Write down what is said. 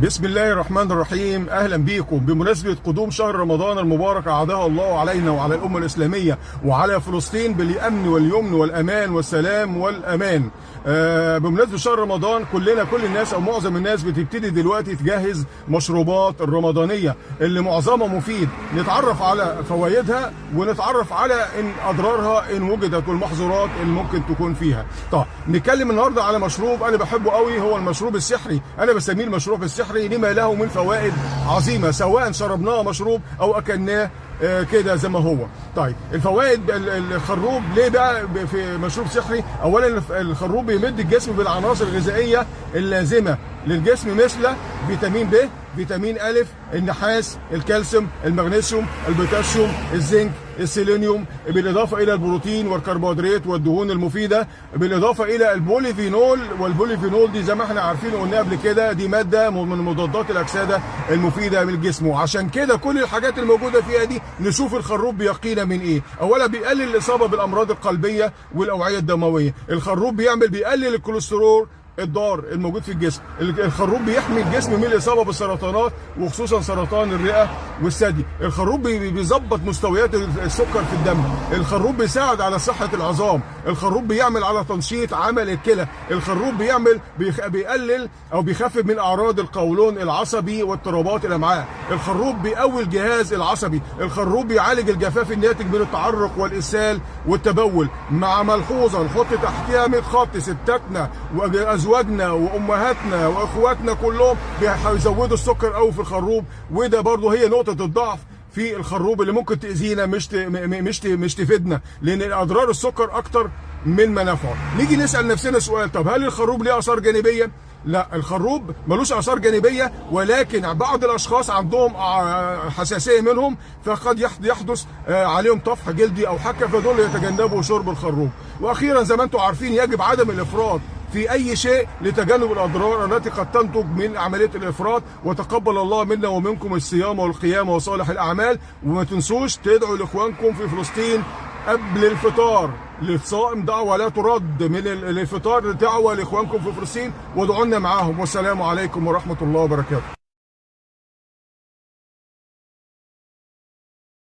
بسم الله الرحمن الرحيم. اهلا بيكم بمناسبه قدوم شهر رمضان المبارك، اعاده الله علينا وعلى الامه الاسلاميه وعلى فلسطين بالامن واليمن والامان والسلام والامان. بمناسبه شهر رمضان كل الناس او معظم الناس بتبتدي دلوقتي تجهز مشروبات الرمضانيه اللي معظمها مفيد، نتعرف على فوائدها ونتعرف على ان اضرارها ان وجدت والمحظورات اللي ممكن تكون فيها. طب نتكلم النهارده على مشروب انا بحبه قوي، هو المشروب السحري. انا بسميه المشروب السحري لما له من فوائد عظيمه سواء شربناه مشروب او اكلناه كده زي ما هو. طيب الفوائد الخروب ليه بقى في مشروب سحري؟ اولا الخروب بيمد الجسم بالعناصر الغذائيه اللازمه للجسم مثل فيتامين ب، فيتامين أ، النحاس، الكالسيوم، المغنيسيوم، البوتاسيوم، الزنك، السيلينيوم، بالاضافه الى البروتين والكربوهيدرات والدهون المفيده، بالاضافه الى البوليفينول. والبوليفينول دي زي ما احنا عارفين وقلنا قبل كده دي ماده من مضادات الاكسده المفيده للجسم، وعشان كده كل الحاجات الموجوده فيها دي نشوف الخروب بيقينا من ايه. اولا بيقلل الاصابه بالامراض القلبيه والاوعيه الدمويه. الخروب بيقلل الكوليسترول الضار الموجود في الجسم. الخروب بيحمي الجسم من الاصابه بالسرطانات وخصوصا سرطان الرئه والثدي. الخروب بيظبط مستويات السكر في الدم. الخروب بيساعد على صحه العظام. الخروب بيعمل على تنشيط عمل الكلى. الخروب بيقلل او بيخفف من اعراض القولون العصبي واضطرابات الامعاء. الخروب بيقوي الجهاز العصبي. الخروب بيعالج الجفاف الناتج من التعرق والاسهال والتبول. مع ملحوظه نحط تحتها 100 خط، ستاتنا ازواجنا وامهاتنا واخواتنا كلهم بيزودوا السكر قوي في الخروب، وده برضه هي نقطه الضعف في الخروب اللي ممكن تاذينا مش تفيدنا، لان اضرار السكر اكتر من منافعه. نيجي نسال نفسنا سؤال، طب هل الخروب ليه اثار جانبيه؟ لا، الخروب ملوش اثار جانبيه، ولكن بعض الاشخاص عندهم حساسيه منهم فقد يحدث عليهم طفح جلدي او حكه، فدول يتجنبوا شرب الخروب. واخيرا زي ما انتم عارفين يجب عدم الافراط في اي شيء لتجنب الاضرار التي قد تنتج من عمليه الافراط. وتقبل الله منا ومنكم الصيام والقيام وصالح الاعمال. وما تنسوش تدعوا لاخوانكم في فلسطين قبل الفطار. للصائم دعوه لا ترد، من الفطار دعوه لاخوانكم في فلسطين وادعوا لنا معاهم. والسلام عليكم ورحمه الله وبركاته.